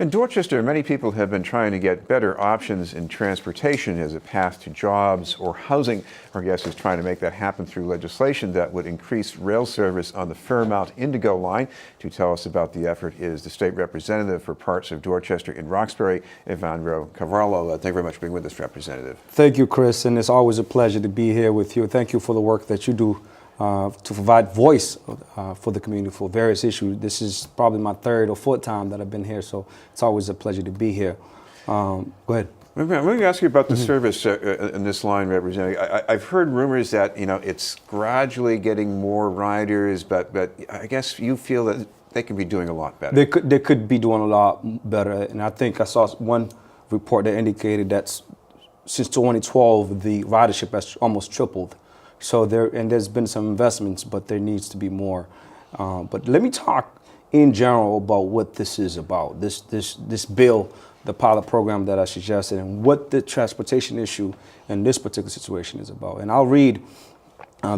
In Dorchester, many people have been trying to get better options in transportation as a path to jobs or housing. Our guest is trying to make that happen through legislation that would increase rail service on the Fairmount Indigo Line. To tell us about the effort is the state representative for parts of Dorchester and Roxbury, Evandro Carvalho. Thank you very much for being with us, Representative. Thank you, Chris, and it's always a pleasure to be here with you. Thank you for the work that you do to provide voice for the community for various issues. This is probably my third or fourth time that I've been here, so it's always a pleasure to be here. Go ahead. Let me ask you about the service in this line, Representative. I've heard rumors that it's gradually getting more riders, but I guess you feel that they could be doing a lot better. They could be doing a lot better, and I think I saw one report that indicated that since 2012 the ridership has almost tripled. So there's been some investments, but there needs to be more. But let me talk in general about what this is about. This bill, the pilot program that I suggested, and what the transportation issue in this particular situation is about. And I'll read.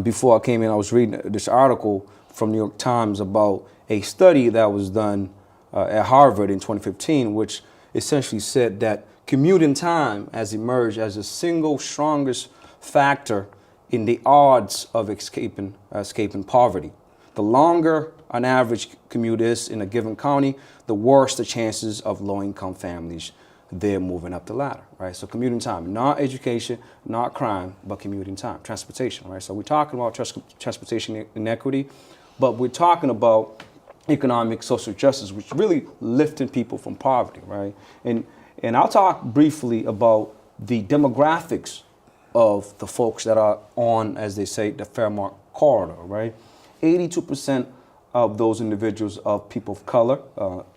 Before I came in, I was reading this article from New York Times about a study that was done at Harvard in 2015, which essentially said that commuting time has emerged as the single strongest factor in the odds of escaping poverty. The longer an average commute is in a given county, the worse the chances of low-income families they're moving up the ladder, right? So commuting time, not education, not crime, but commuting time, transportation, right? So we're talking about transportation inequity, but we're talking about economic social justice, which is really lifting people from poverty, right? And I'll talk briefly about the demographics of the folks that are on, as they say, the Fairmount corridor, right? 82% of those individuals are people of color,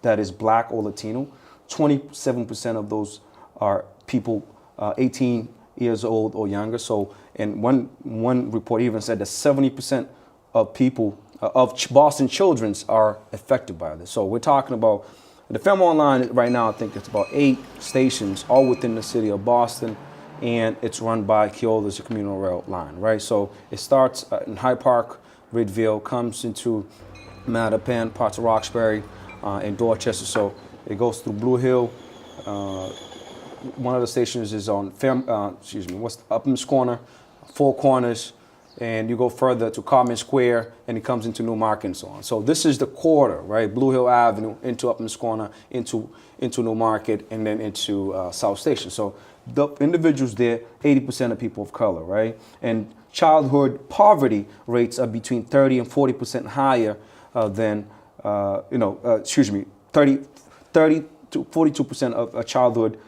that is Black or Latino. 27% of those are people 18 years old or younger. So, and one report even said that 70% of people, of Boston children are affected by this. So we're talking about the Fairmount line right now. I think it's about 8 stations, all within the city of Boston, and it's run by Keola's communal rail line, right? So it starts in Hyde Park, Ridgeville, comes into Mattapan, parts of Roxbury, and Dorchester. So it goes through Blue Hill. One of the stations is on Upham's Corner, Four Corners, and you go further to Carmen Square, and it comes into Newmarket and so on. So this is the corridor, right? Blue Hill Avenue into Upham's Corner, into Newmarket, and then into South Station. So the individuals there, 80% of people of color, right? And childhood poverty rates are between 30 and 40% higher than, 30 to 42% of childhood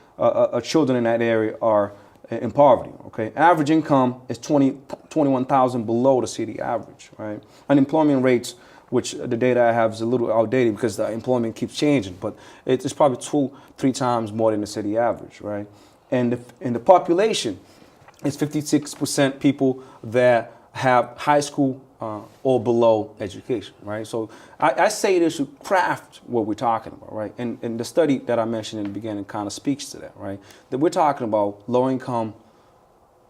children in that area are in poverty, okay? Average income is 21,000 below the city average, right? Unemployment rates, which the data I have is a little outdated because the employment keeps changing, but it's probably 2-3 times more than the city average, right? And the population is 56% people that have high school or below education, right? So I say this to craft what we're talking about, right? And the study that I mentioned in the beginning kind of speaks to that, right? That we're talking about low income,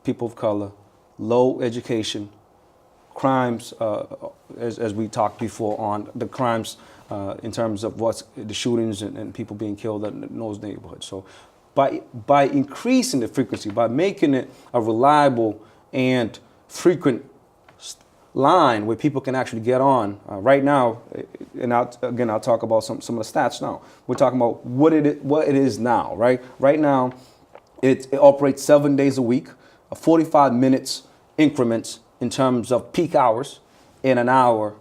people of color, low education, crimes, as we talked before on the crimes in terms of what's the shootings and people being killed in those neighborhoods. So by increasing the frequency, by making it a reliable and frequent line where people can actually get on right now, and I'll talk about some of the stats now. We're talking about what it is now, right? Right now, it operates 7 days a week, 45 minutes increments in terms of peak hours, and an hour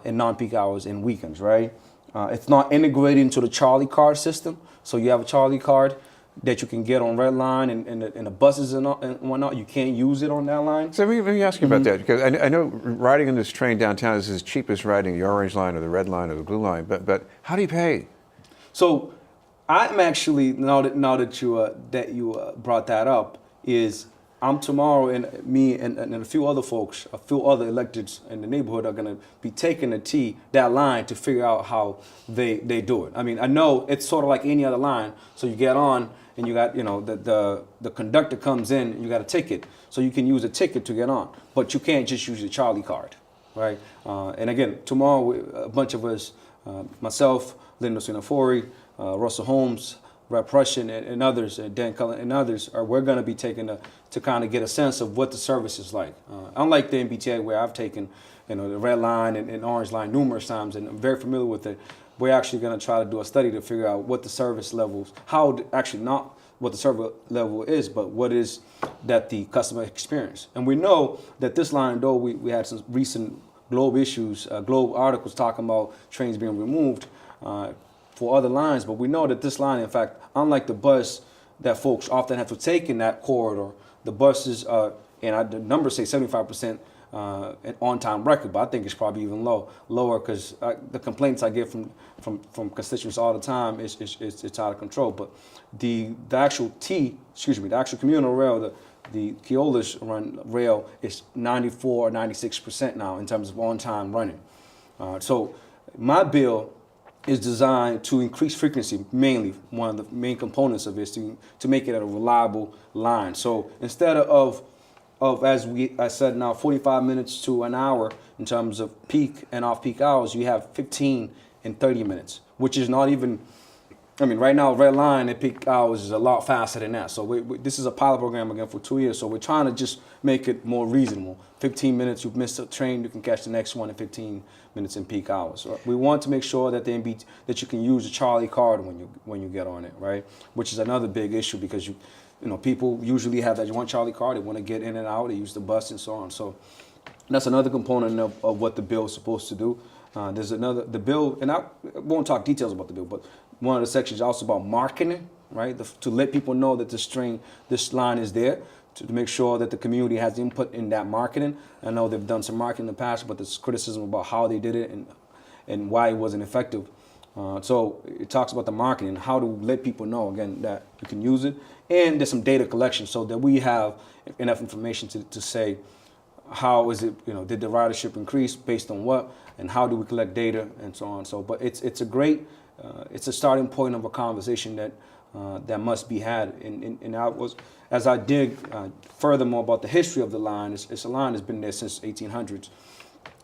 in non-peak hours and weekends, right? It's not integrated into the Charlie card system, so you have a Charlie card that you can get on Red Line and the buses and whatnot. You can't use it on that line. So let me ask you about that, because I know riding on this train downtown is as cheap as riding the Orange Line or the Red Line or the Blue Line, but how do you pay? So I'm actually, now that you brought that up, I'm tomorrow, and me and a few other folks, a few other electeds in the neighborhood are going to be taking that line to figure out how they do it. I mean, I know it's sort of like any other line. So you get on and you got, the conductor comes in and you got a ticket. So you can use a ticket to get on, but you can't just use your Charlie card, right? And again, tomorrow, a bunch of us, myself, Linda Sinafori, Russell Holmes, Repression, and others, and Dan Cullen and others, we're going to be taking to kind of get a sense of what the service is like. Unlike the MBTA, where I've taken the red line and orange line numerous times, and I'm very familiar with it, we're actually going to try to do a study to figure out what the service levels, actually not what the service level is, but what is that the customer experience. And we know that this line, though we had some recent Globe issues, Globe articles talking about trains being removed for other lines, but we know that this line, in fact, unlike the bus that folks often have to take in that corridor, the buses, the numbers say 75% on-time record, but I think it's probably even lower because the complaints I get from constituents all the time is it's out of control. But the actual the actual communal rail, the Keola's run rail is 94 or 96% now in terms of on-time running. So my bill is designed to increase frequency. Mainly, one of the main components of it is to make it a reliable line. So instead of as I said now, 45 minutes to an hour in terms of peak and off-peak hours, you have 15 and 30 minutes, which is not even. I mean, right now, red line at peak hours is a lot faster than that. So this is a pilot program again for 2 years. So we're trying to just make it more reasonable. 15 minutes, you've missed a train, you can catch the next one in 15 minutes in peak hours. So we want to make sure that that you can use the Charlie card when you get on it, right? Which is another big issue because people usually have that one Charlie card. They want to get in and out. They use the bus and so on. So that's another component of what the bill is supposed to do. There's the bill, and I won't talk details about the bill, but one of the sections is also about marketing, right? To let people know that this line is there, to make sure that the community has input in that marketing. I know they've done some marketing in the past, but there's criticism about how they did it and why it wasn't effective. So it talks about the marketing, how to let people know, again, that you can use it. And there's some data collection so that we have enough information to say, how is it, did the ridership increase based on what, and how do we collect data and so on. So, but it's a great, it's a starting point of a conversation that must be had. And as I dig furthermore about the history of the line, it's a line that's been there since 1800s.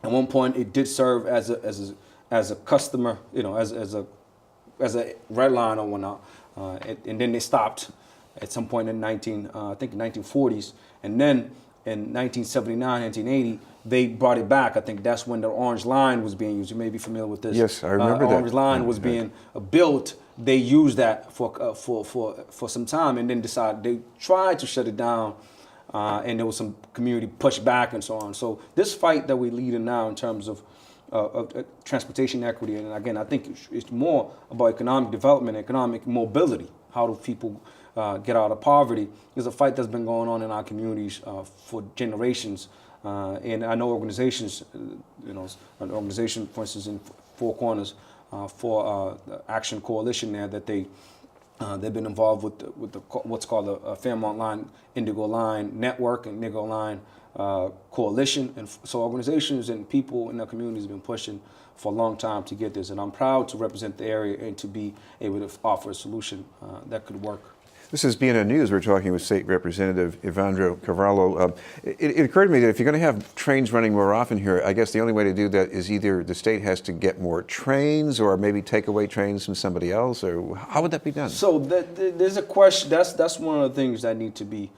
At one point, it did serve as a customer, as a red line or whatnot, and then they stopped at some point in I think 1940s, and then in 1979, 1980, they brought it back. I think that's when the Orange Line was being used. You may be familiar with this. Yes, I remember that. Orange Line was being built. They used that for some time, and then decided they tried to shut it down, and there was some community pushback and so on. So this fight that we're leading now in terms of transportation equity, and again, I think it's more about economic development, economic mobility. How do people get out of poverty? Is a fight that's been going on in our communities for generations. And I know organizations, an organization, for instance, in Four Corners, for the Action Coalition there, that they've been involved with what's called the Fairmount Line, Indigo Line Network, and Indigo Line Coalition. And so organizations and people in the communities have been pushing for a long time to get this. And I'm proud to represent the area and to be able to offer a solution that could work. This is BNN News. We're talking with State Representative Evandro Carvalho. It occurred to me that if you're going to have trains running more often here, I guess the only way to do that is either the state has to get more trains or maybe take away trains from somebody else, or how would that be done? So there's a question. That's one of the things that need to be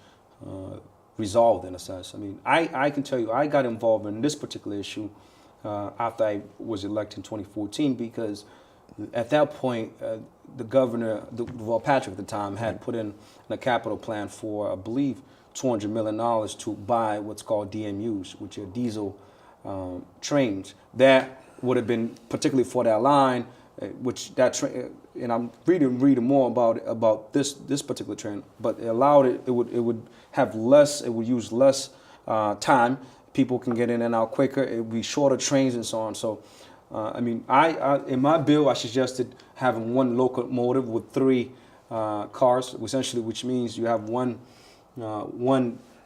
resolved in a sense. I mean, I can tell you I got involved in this particular issue after I was elected in 2014 because at that point, the governor, Deval Patrick at the time, had put in a capital plan for, I believe, $200 million to buy what's called DMUs, which are diesel trains. That would have been particularly for that line, and I'm reading more about this particular train, but it allowed it would have less, it would use less time. People can get in and out quicker. It would be shorter trains and so on. So. I in my bill, I suggested having one locomotive with 3 cars, essentially, which means you have one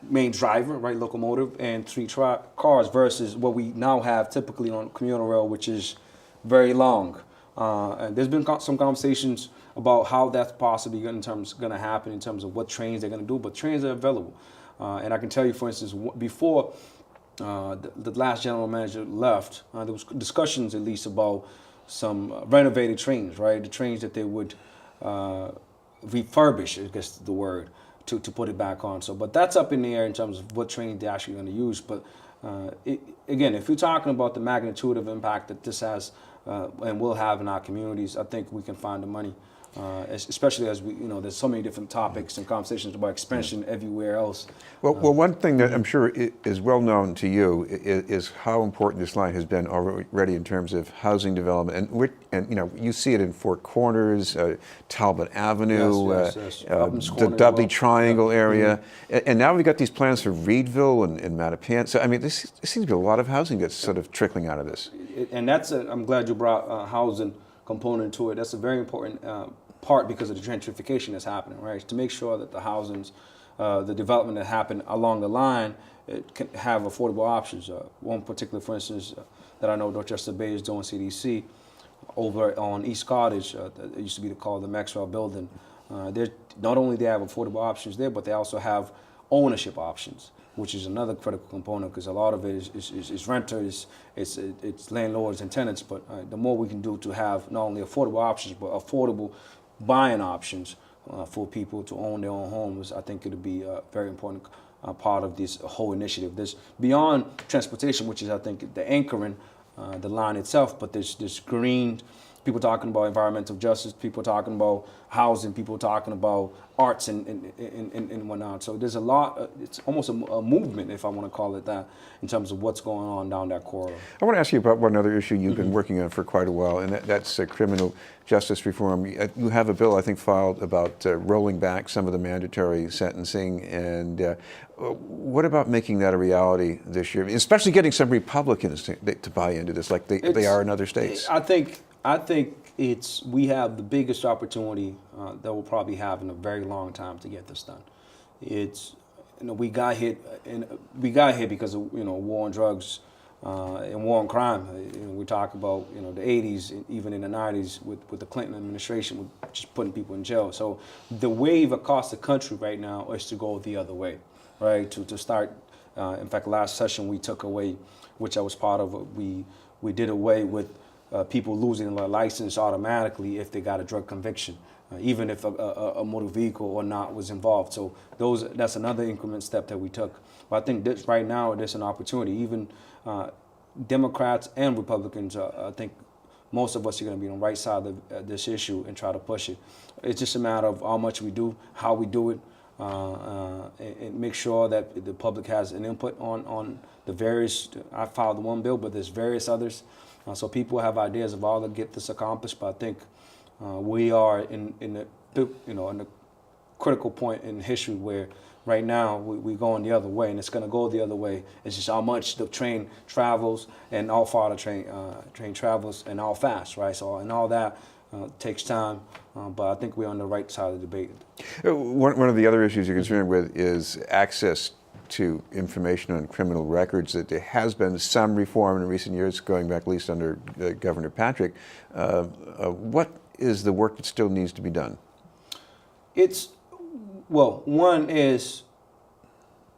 main driver, right, locomotive, and 3 cars versus what we now have typically on commuter rail, which is very long. And there's been some conversations about how that's possibly going to happen in terms of what trains they're going to do, but trains are available. And I can tell you, for instance, before the last general manager left, there was discussions at least about renovated trains, right? The trains that they would refurbish, I guess the word, to put it back on. So, but that's up in the air in terms of what trains they're actually going to use. But again, if you're talking about the magnitude of impact that this has and will have in our communities, I think we can find the money. Especially as there's so many different topics and conversations about expansion everywhere else. Well, one thing that I'm sure is well known to you is how important this line has been already in terms of housing development, and you see it in Four Corners, Talbot Avenue, yes. The Dudley Triangle area, and now we've got these plans for Reedville and Mattapan. So I mean, this seems to be a lot of housing that's sort of trickling out of this. And I'm glad you brought housing component to it. That's a very important part because of the gentrification that's happening, right? To make sure that the housings, the development that happened along the line, it can have affordable options. One particular, for instance, that I know Dorchester Bay is doing, CDC, over on East Cottage, it used to be called the Maxwell Building. Not only they have affordable options there, but they also have ownership options, which is another critical component because a lot of it is renters, it's landlords and tenants. But the more we can do to have not only affordable options, but affordable buying options for people to own their own homes, I think it'll be a very important part of this whole initiative. There's beyond transportation, which is I think the anchoring, the line itself, but there's green, people talking about environmental justice, people talking about housing, people talking about arts and whatnot. So there's a lot, it's almost a movement, if I want to call it that, in terms of what's going on down that corridor. I want to ask you about one other issue you've been working on for quite a while, and that's criminal justice reform. You have a bill, I think, filed about rolling back some of the mandatory sentencing, and what about making that a reality this year, especially getting some Republicans to buy into this like they are in other states? I think we have the biggest opportunity that we'll probably have in a very long time to get this done. We got hit because of war on drugs and war on crime. We talk about the 80s, even in the 90s with the Clinton administration, with just putting people in jail. So the wave across the country right now is to go the other way, right? To start. In fact, last session we took away, which I was part of. We did away with people losing their license automatically if they got a drug conviction, even if a motor vehicle or not was involved. So that's another increment step that we took. But I think this right now there's an opportunity. Even Democrats and Republicans, I think most of us are going to be on the right side of this issue and try to push it. It's just a matter of how much we do, how we do it, and make sure that the public has an input on the various. I filed one bill, but there's various others. So people have ideas of how to get this accomplished, but I think we are in a critical point in history where right now we're going the other way, and it's going to go the other way. It's just how much the train travels and how far the train travels and how fast, right? So and all that takes time, but I think we're on the right side of the debate. One of the other issues you're concerned with is access to information on criminal records. That there has been some reform in recent years, going back at least under Governor Patrick. What is the work that still needs to be done? One is,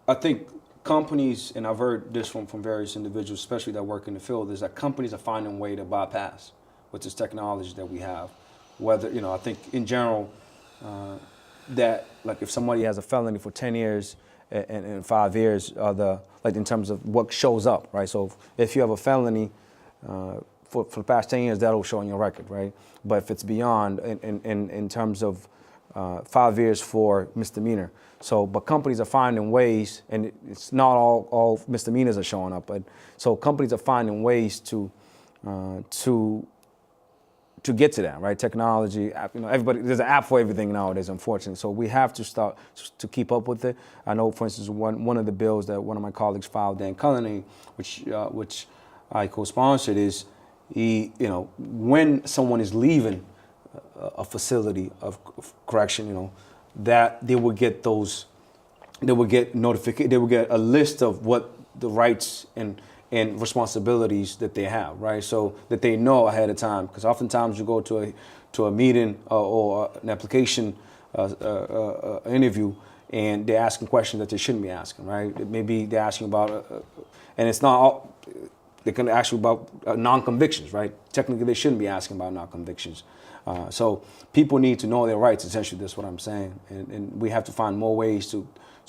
I think companies, and I've heard this from various individuals, especially that work in the field, is that companies are finding a way to bypass with this technology that we have. Whether, I think in general, that like if somebody has a felony for 10 years, and 5 years, in terms of what shows up, right? So if you have a felony for the past 10 years, that'll show on your record, right? But if it's beyond, in terms of 5 years for misdemeanor. So, but companies are finding ways, and it's not all misdemeanors are showing up, but so companies are finding ways to get to that, right? Technology, everybody, there's an app for everything nowadays, unfortunately. So we have to start to keep up with it. I know, for instance, one of the bills that one of my colleagues filed, Dan Cullinane, which I co-sponsored, is when someone is leaving a facility of correction, that they would get notification, they would get a list of what the rights and responsibilities that they have, right? So that they know ahead of time, because oftentimes you go to a meeting or an application interview, and they're asking questions that they shouldn't be asking, right? Maybe they're asking about, and it's not They can ask you about non-convictions, right? Technically, they shouldn't be asking about non-convictions. So people need to know their rights. Essentially, that's what I'm saying, and we have to find more ways so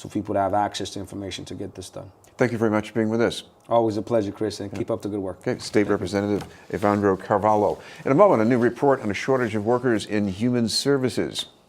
people to have access to information to get this done. Thank you very much for being with us. Always a pleasure, Chris, and keep up the good work. Okay, State Representative Evandro Carvalho. In a moment, a new report on a shortage of workers in human services.